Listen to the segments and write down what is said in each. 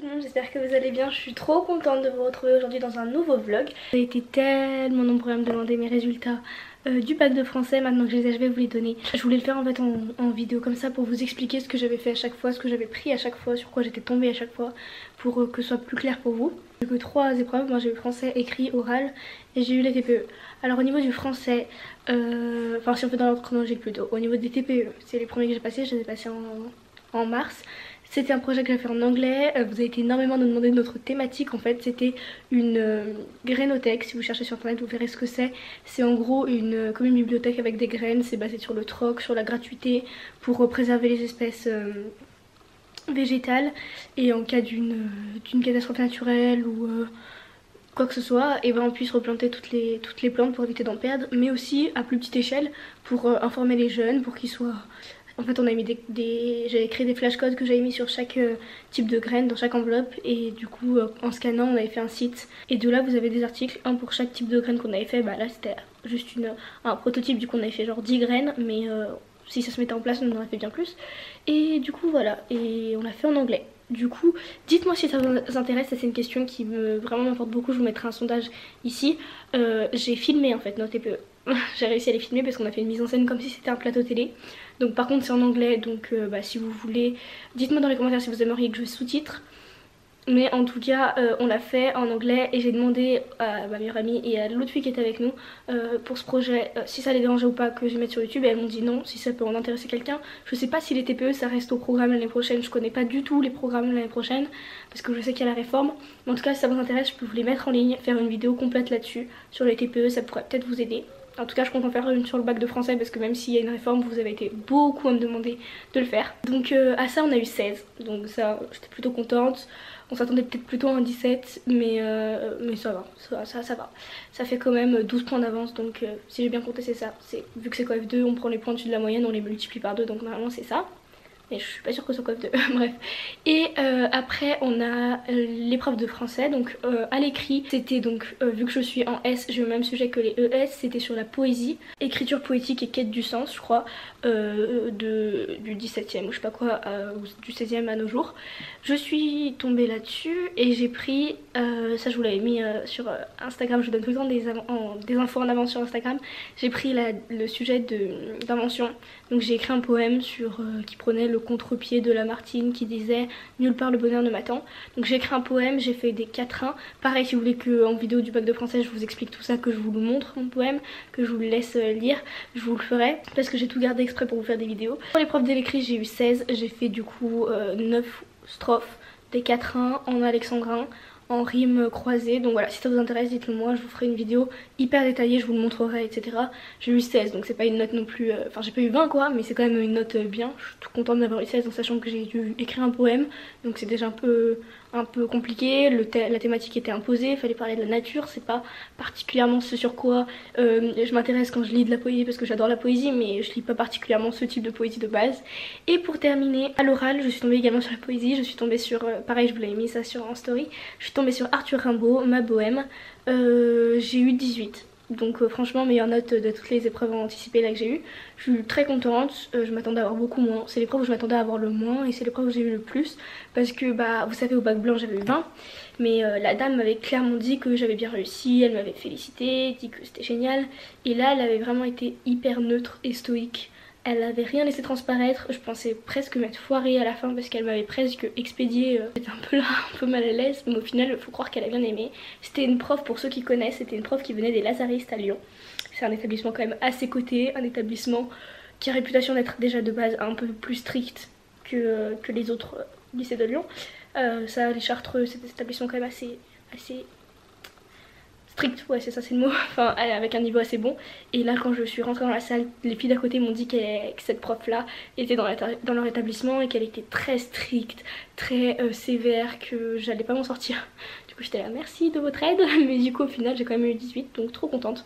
tout le monde, j'espère que vous allez bien. Je suis trop contente de vous retrouver aujourd'hui dans un nouveau vlog. Vous avez été tellement nombreux à me demander mes résultats du bac de français. Maintenant que je les ai, je vais vous les donner. Je voulais le faire en fait en vidéo comme ça pour vous expliquer ce que j'avais fait à chaque fois, ce que j'avais pris à chaque fois, sur quoi j'étais tombée à chaque fois, pour que ce soit plus clair pour vous. J'ai eu que 3 épreuves, moi j'ai eu français, écrit, oral et j'ai eu les TPE. Alors au niveau du français, enfin si on fait dans l'ordre chronologique plutôt, au niveau des TPE, c'est les premiers que j'ai passés, je les ai passés en mars. C'était un projet que j'ai fait en anglais. Vous avez été énormément de demander notre thématique. En fait, c'était une grainothèque. Si vous cherchez sur internet, vous verrez ce que c'est. C'est en gros comme une bibliothèque avec des graines. C'est basé sur le troc, sur la gratuité pour préserver les espèces végétales. Et en cas d'une catastrophe naturelle ou quoi que ce soit, et ben on puisse replanter toutes les plantes pour éviter d'en perdre. Mais aussi à plus petite échelle pour informer les jeunes, pour qu'ils soient... En fait on a mis j'avais créé des flashcodes que j'avais mis sur chaque type de graines dans chaque enveloppe et du coup en scannant on avait fait un site et de là vous avez des articles, un pour chaque type de graines qu'on avait fait. Bah là c'était juste un prototype, du coup on avait fait genre 10 graines mais si ça se mettait en place on en aurait fait bien plus. Et du coup voilà, et on l'a fait en anglais. Du coup, dites-moi si ça vous intéresse, ça c'est une question qui vraiment m'importe beaucoup, je vous mettrai un sondage ici. J'ai filmé en fait nos TPE. J'ai réussi à les filmer parce qu'on a fait une mise en scène comme si c'était un plateau télé. Donc par contre c'est en anglais, donc si vous voulez, dites-moi dans les commentaires si vous aimeriez que je sous-titre. Mais en tout cas on l'a fait en anglais et j'ai demandé à ma meilleure amie et à l'autre fille qui était avec nous pour ce projet si ça les dérangeait ou pas que je mette sur YouTube, et elles m'ont dit non, si ça peut en intéresser quelqu'un. Je sais pas si les TPE ça reste au programme l'année prochaine, je connais pas du tout les programmes l'année prochaine parce que je sais qu'il y a la réforme. Mais en tout cas si ça vous intéresse je peux vous les mettre en ligne, faire une vidéo complète là-dessus sur les TPE, ça pourrait peut-être vous aider. En tout cas je compte en faire une sur le bac de français parce que même s'il y a une réforme vous avez été beaucoup à me demander de le faire. Donc à ça on a eu 16, donc ça j'étais plutôt contente. On s'attendait peut-être plutôt à un 17 mais ça va, ça va. Ça fait quand même 12 points d'avance, donc si j'ai bien compté c'est ça. Vu que c'est coef 2 on prend les points dessus de la moyenne, on les multiplie par 2, donc normalement c'est ça. Mais je suis pas sûre que ce soit coef 2, bref. Et après on a l'épreuve de français, donc à l'écrit c'était donc vu que je suis en S, j'ai eu le même sujet que les ES, c'était sur la poésie, écriture poétique et quête du sens je crois, du 17e ou je sais pas quoi, ou du 16e à nos jours. Je suis tombée là-dessus et j'ai pris, ça je vous l'avais mis sur Instagram, je vous donne tout le temps des infos en avance sur Instagram. J'ai pris le sujet d'invention, donc j'ai écrit un poème qui prenait le contre-pied de Lamartine qui disait nulle part le bonheur ne m'attend. Donc j'ai écrit un poème, j'ai fait des quatrains. Pareil si vous voulez qu'en vidéo du bac de français je vous explique tout ça, que je vous le montre mon poème, que je vous le laisse lire, je vous le ferai parce que j'ai tout gardé exprès pour vous faire des vidéos. Pour l'épreuve de l'écrit j'ai eu 16, j'ai fait du coup 9 strophes, des quatrains en alexandrin, en rime croisée. Donc voilà, si ça vous intéresse dites-le moi, je vous ferai une vidéo hyper détaillée, je vous le montrerai etc. J'ai eu 16 donc c'est pas une note non plus, enfin j'ai pas eu 20 quoi, mais c'est quand même une note bien. Je suis toute contente d'avoir eu 16 en sachant que j'ai dû écrire un poème, donc c'est déjà un peu compliqué. La thématique était imposée, il fallait parler de la nature, c'est pas particulièrement ce sur quoi je m'intéresse quand je lis de la poésie parce que j'adore la poésie, mais je lis pas particulièrement ce type de poésie de base. Et pour terminer, à l'oral je suis tombée également sur la poésie, je suis tombée sur, pareil je vous l'avais mis ça en story, je suis tombée sur Arthur Rimbaud, Ma Bohème, j'ai eu 18. Donc franchement meilleure note de toutes les épreuves anticipées là que j'ai eu. Je suis très contente, je m'attendais à avoir beaucoup moins. C'est l'épreuve où je m'attendais à avoir le moins et c'est l'épreuve où j'ai eu le plus. Parce que bah vous savez au bac blanc j'avais eu 20. Mais la dame m'avait clairement dit que j'avais bien réussi, elle m'avait félicité, dit que c'était génial. Et là elle avait vraiment été hyper neutre et stoïque. Elle avait rien laissé transparaître, je pensais presque m'être foirée à la fin parce qu'elle m'avait presque expédié. J'étais un peu là, un peu mal à l'aise, mais au final il faut croire qu'elle a bien aimé. C'était une prof, pour ceux qui connaissent, c'était une prof qui venait des Lazaristes à Lyon. C'est un établissement quand même assez coté, un établissement qui a réputation d'être déjà de base un peu plus strict que les autres lycées de Lyon. Ça, les Chartreux, c'est des établissements quand même assez strict, ouais c'est ça c'est le mot, enfin avec un niveau assez bon. Et là quand je suis rentrée dans la salle, les filles d'à côté m'ont dit que cette prof là était dans leur établissement et qu'elle était très stricte, très sévère, que j'allais pas m'en sortir. Du coup j'étais là merci de votre aide, mais du coup au final j'ai quand même eu 18 donc trop contente.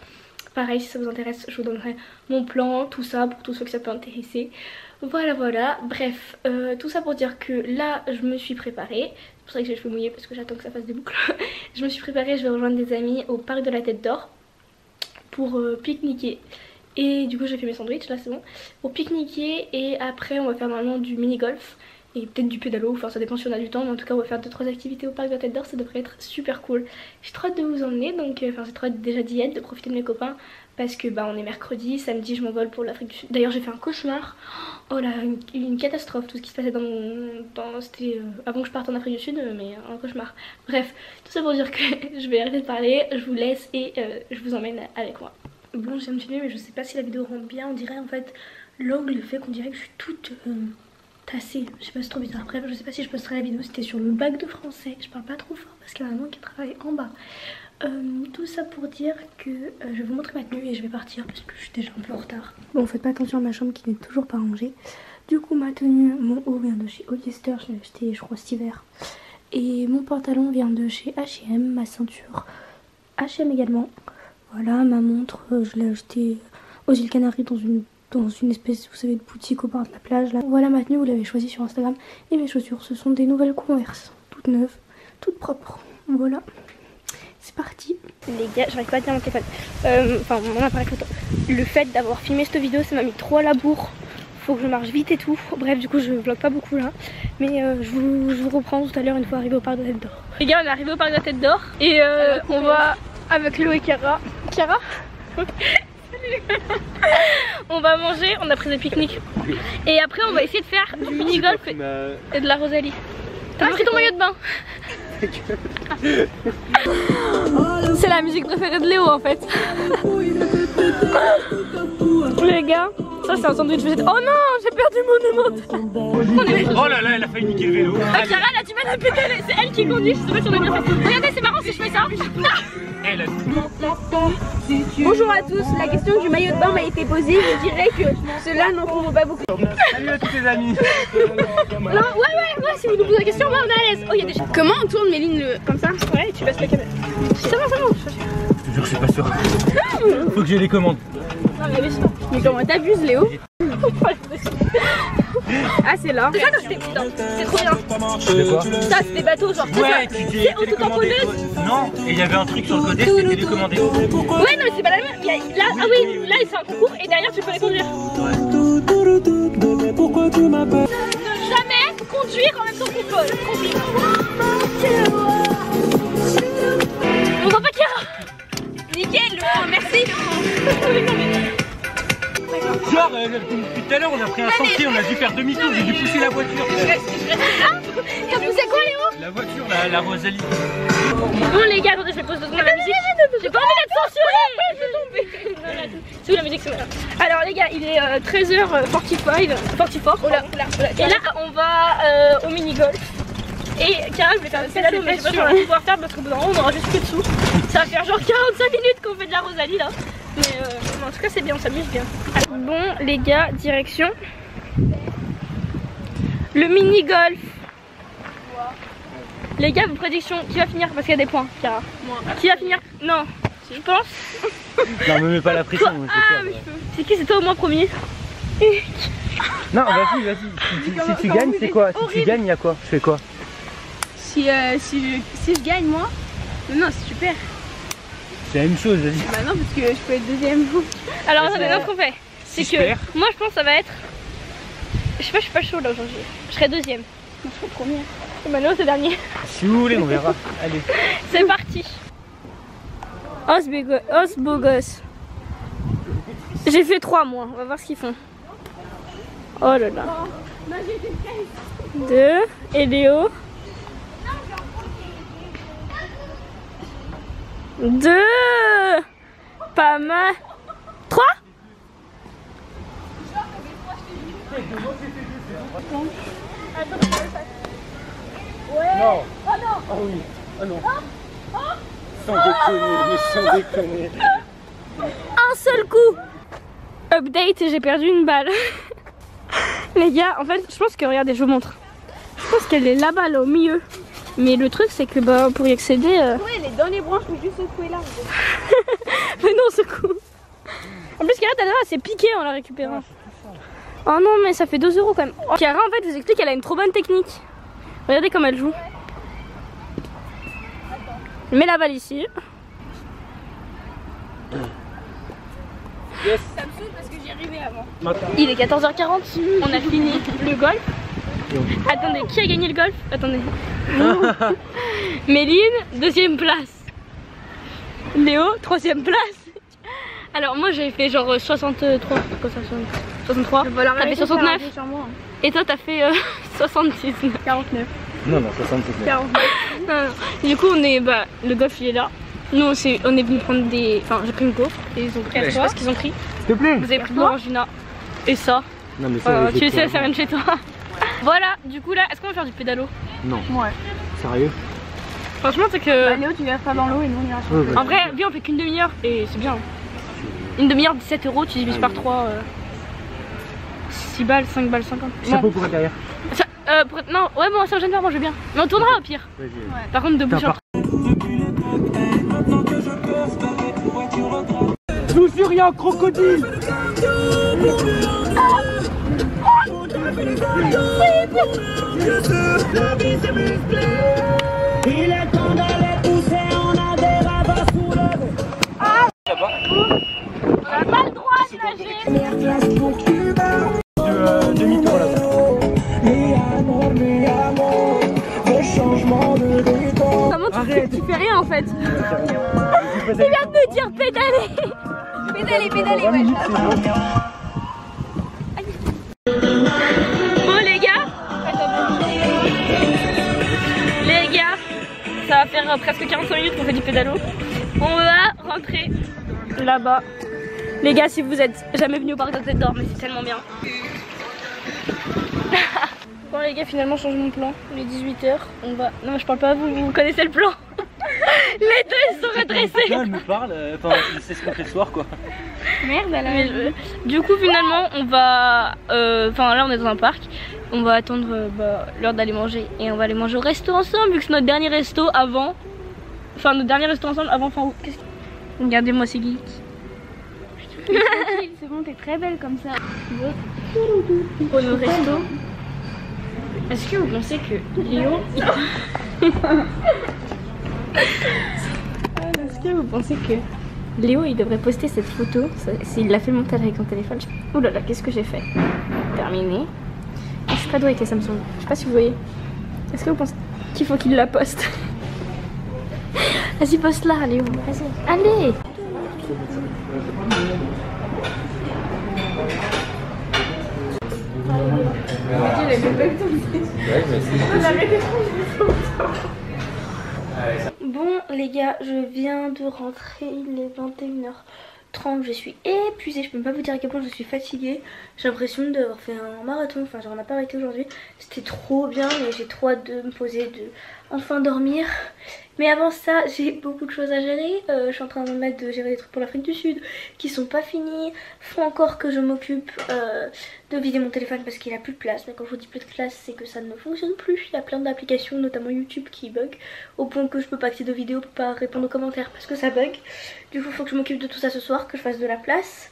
Pareil si ça vous intéresse je vous donnerai mon plan, tout ça pour tous ceux que ça peut intéresser. Voilà, bref, tout ça pour dire que là je me suis préparée. C'est pour ça que j'ai les cheveux mouillés parce que j'attends que ça fasse des boucles. Je me suis préparée, je vais rejoindre des amis au parc de la Tête d'Or pour pique-niquer. Et du coup j'ai fait mes sandwichs, là c'est bon. Pour pique-niquer et après on va faire normalement du mini-golf. et peut-être du pédalo, enfin ça dépend si on a du temps, mais en tout cas on va faire 2-3 activités au parc de la Tête d'Or, ça devrait être super cool. J'ai trop hâte de vous emmener, donc enfin j'ai trop hâte déjà d'y être, de profiter de mes copains, parce que bah on est mercredi, samedi je m'envole pour l'Afrique du Sud. D'ailleurs j'ai fait un cauchemar, oh là une catastrophe, tout ce qui se passait c'était avant que je parte en Afrique du Sud, mais un cauchemar. Bref, tout ça pour dire que je vais arrêter de parler, je vous laisse et je vous emmène avec moi. Bon, je viens de filmer mais je sais pas si la vidéo rend bien, on dirait en fait l'angle fait qu'on dirait que je suis toute tassée, je sais pas, c'est trop bizarre. Bref, je sais pas si je posterai la vidéo, c'était sur le bac de français, je parle pas trop fort parce qu'il y a un maman qui travaille en bas. Tout ça pour dire que je vais vous montrer ma tenue et je vais partir parce que je suis déjà un peu en retard. Bon, faites pas attention à ma chambre qui n'est toujours pas rangée. Du coup ma tenue, mon haut vient de chez Hollister, je l'ai acheté je crois cet hiver. Et mon pantalon vient de chez H&M, ma ceinture H&M également. Voilà, ma montre, je l'ai achetée aux îles Canaries dans une espèce, vous savez, de boutique au bord de la plage. Là. Voilà ma tenue, vous l'avez choisie sur Instagram. Et mes chaussures, ce sont des nouvelles Converse, toutes neuves, toutes propres. Voilà, c'est parti. Les gars, j'arrive pas à tenir mon téléphone, enfin mon appareil photo. Le fait d'avoir filmé cette vidéo, ça m'a mis trop à la bourre. Faut que je marche vite et tout. Bref, du coup je vlog pas beaucoup là. Mais je vous reprends tout à l'heure une fois arrivé au parc de la Tête d'Or. Les gars, on est arrivé au parc de la Tête d'Or. Et on va avec Léo et Chiara. Chiara on va manger, on a pris des pique-niques. Et après on va essayer de faire du mini-golf et de la Rosalie. T'as pris ton maillot de bain? C'est la musique préférée de Léo en fait. Les gars, ça c'est un sandwich végétal. Oh non, j'ai perdu mon émote. Oh là là, elle a failli niquer le vélo. Ah, Chiara, elle a du mal à péter, c'est elle qui conduit, je sais pas si on a bien fait. Regardez, c'est marrant si je fais ça. Bonjour à tous, la question du maillot de bain m'a été posée, je dirais que cela n'en trouve pas beaucoup. Salut à tous les amis. Non, ouais, si vous nous posez la question, moi on est à l'aise. Oh, il y a des choses. Comment on tourne Méline comme ça? Ouais, tu baisses la caméra. Ça va, Je te jure, je suis pas sûr. Faut que j'ai les commandes. Non, mais sûr. Mais comment t'abuses Léo? Ah c'est là. C'est ça quand j'étais petite, hein. C'est trop bien. C'est quoi? Ça, c'est des bateaux, genre Ouais, tu t'es autotamponneuse. Non, et il y avait un truc sur le côté, c'était télécommandé. Ouais, non, mais c'est pas la même. Là, ah oui, là, c'est un concours et derrière, tu peux les conduire. Ne jamais conduire en même temps qu'on conduit. On voit pas Chiara. Nickel, merci. Genre, depuis tout à l'heure, on a pris un sentier, on a dû faire demi-tour, j'ai dû pousser la voiture. T'as poussé quoi, Léo? La voiture, la Rosalie. Bon, les gars, attendez, je vais poser la musique. J'ai pas envie d'être censurée. C'est où la musique? Alors, les gars, il est 13h44. Oh là. Et là, on va au mini-golf. Et Chiara, je vais faire le pédalo, mais je sais pas si on va pouvoir faire parce qu'au bout d'un moment, on aura juste plus de sous. Ça va faire genre 45 minutes qu'on fait de la Rosalie là. Mais en tout cas, c'est bien, on s'amuse bien. Bon, les gars, direction le mini-golf. Les gars, vos prédictions, qui va finir? Parce qu'il y a des points, Chiara. Moi. Qui va finir? Non, je pense. Non, me mets pas la pression. C'est qui? C'est toi au moins premier? Non, vas-y. Si tu gagnes, c'est quoi? Si tu gagnes, il y a quoi? Je fais quoi? Si je gagne moi? Non, c'est super. C'est la même chose, vas-y. Bah non, parce que je peux être deuxième. Alors attendez, non, ce qu'on fait, c'est que moi je pense que ça va être, je sais pas, je suis pas chaud là aujourd'hui. Je serai deuxième. Moi je serai première. Et Mano c'est dernier. Si vous voulez, on verra. Allez. C'est parti. Os beau gosse. J'ai fait 3 moi, on va voir ce qu'ils font. Oh là là. 2 et Léo. 2. Pas mal. 3. Non. Oh non. Oh oui. Oh non. Sans déconner, mais sans déconner. Un seul coup. Update, j'ai perdu une balle. Les gars, en fait, je pense que, regardez, je vous montre. Je pense qu'elle est là-bas, là, au milieu. Mais le truc, c'est que bah, pour y accéder... Ouais, elle est dans les branches, faut juste secouer là. Mais non, ce coup. En plus, Chiara, elle s'est piquée en la récupérant. Oh non, mais ça fait 2 € quand même. Oh, Chiara, en fait, je vous explique qu'elle a une trop bonne technique. Regardez comme elle joue. Je mets la balle ici. Yes. Ça me saoule parce que j'y arrivais avant. Il est 14h40, on a fini le golf. Attendez, qui a gagné le golf? Attendez. Méline, 2e place. Léo, 3e place. Alors moi j'avais fait genre 63. 63. T'as fait 69. Et toi t'as fait 79. 49. Non, 69. 49. Non. Du coup on est, le golf il est là. Nous on est venu prendre des, enfin j'ai pris une course et ils ont pris, je sais pas ce qu'ils ont pris. S'il te plaît. Vous avez pris de l'orangina et ça. Non mais ça, tu sais, ça vient de chez toi. Voilà, du coup là, est-ce qu'on va faire du pédalo? Non. Ouais. Sérieux? Franchement c'est que... Léo, tu viens faire dans l'eau et nous on ira sur En vrai, viens on fait qu'une demi-heure et c'est bien. Une demi-heure, 17 €, tu divises par 3. 6 balles, 5 balles, 50. Chapeau pour être derrière. Ça, non, ouais bon ça me gêne pas, moi je veux bien. Mais on tournera au pire. Vas-y. Ouais. Par contre debout sur... Je vous jure, il y a un crocodile. Il est temps d'aller pousser, on a des rabats sous le dos. On n'a pas le droit de nager. Demi-tour là. Comment tu fais rien en fait? Il vient de me dire pédaler. Pédaler, ouais. Bon les gars, ça va faire presque 45 minutes qu'on fait du pédalo. On va rentrer là-bas. Les gars, si vous êtes jamais venus au parc d'Hôtel d'Or, mais c'est tellement bien. Bon les gars, finalement change mon plan. Il est 18 h. On va... Non je parle pas à vous, vous connaissez le plan. Les deux ils sont redressés. Elle me parle, enfin c'est ce qu'on fait le soir quoi. Merde alors. Du coup finalement on va... Enfin là on est dans un parc. On va attendre l'heure d'aller manger. Et on va aller manger au resto ensemble vu que c'est notre dernier resto avant... Enfin notre dernier resto ensemble avant fin août. Regardez-moi ces geeks. C'est bon, t'es très belle comme ça. Pour nos restos. Est-ce que vous pensez que Léo... Est-ce que vous pensez que Léo il devrait poster cette photo s'il l'a fait le montage avec son téléphone? Oh là là, qu'est-ce que j'ai fait? Terminé. Je suis pas douée avec les Samsung. Je sais pas si vous voyez. Est-ce que vous pensez qu'il faut qu'il la poste? Vas-y, poste-la, Léo. Vas-y. Allez! Bon les gars, je viens de rentrer, il est 21h30, je suis épuisée, je peux même pas vous dire à quel point je suis fatiguée. J'ai l'impression d'avoir fait un marathon, enfin genre on n'a pas arrêté aujourd'hui. C'était trop bien mais j'ai trop hâte de me poser, de enfin dormir. Mais avant ça, j'ai beaucoup de choses à gérer. Je suis en train de me mettre de gérer des trucs pour l'Afrique du Sud qui sont pas finis. Faut encore que je m'occupe de vider mon téléphone parce qu'il a plus de place. Mais quand je vous dis plus de place, c'est que ça ne fonctionne plus. Il y a plein d'applications, notamment YouTube, qui bug au point que je peux pas accéder aux vidéos, peux pas répondre aux commentaires parce que ça bug. Du coup, faut que je m'occupe de tout ça ce soir, que je fasse de la place.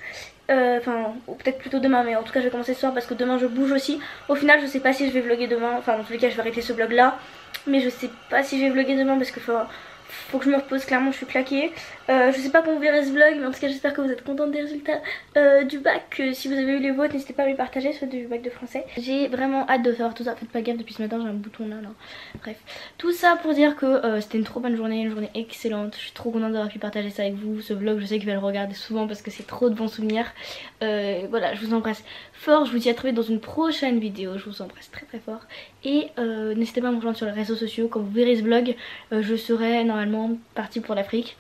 Enfin, ou peut-être plutôt demain, mais en tout cas, je vais commencer ce soir parce que demain je bouge aussi. Au final, je sais pas si je vais vlogger demain. Enfin, dans tous les cas, je vais arrêter ce vlog là. Mais je sais pas si je vais vlogger demain parce que faut que je me repose, clairement je suis claquée. Je sais pas quand vous verrez ce vlog, mais en tout cas j'espère que vous êtes contents des résultats du bac. Si vous avez eu les vôtres, n'hésitez pas à les partager, ceux du bac de français. J'ai vraiment hâte de faire tout ça, faites pas gaffe, depuis ce matin j'ai un bouton là. Bref, tout ça pour dire que c'était une trop bonne journée, une journée excellente. Je suis trop contente d'avoir pu partager ça avec vous. Ce vlog, je sais que je vais le regarder souvent parce que c'est trop de bons souvenirs. Voilà, je vous embrasse fort, je vous dis à très vite dans une prochaine vidéo. Je vous embrasse très très fort. Et n'hésitez pas à me rejoindre sur les réseaux sociaux. Quand vous verrez ce vlog, je serai normalement partie pour l'Afrique.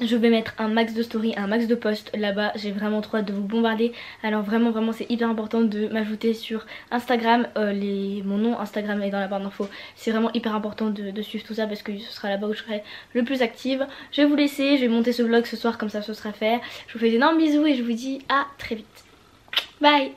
Je vais mettre un max de story, un max de posts là-bas. J'ai vraiment trop hâte de vous bombarder. Alors vraiment c'est hyper important de m'ajouter sur Instagram. Mon nom Instagram est dans la barre d'infos. C'est vraiment hyper important de suivre tout ça parce que ce sera là-bas où je serai le plus active. Je vais vous laisser, je vais monter ce vlog ce soir comme ça ce sera fait. Je vous fais d'énormes bisous et je vous dis à très vite. Bye.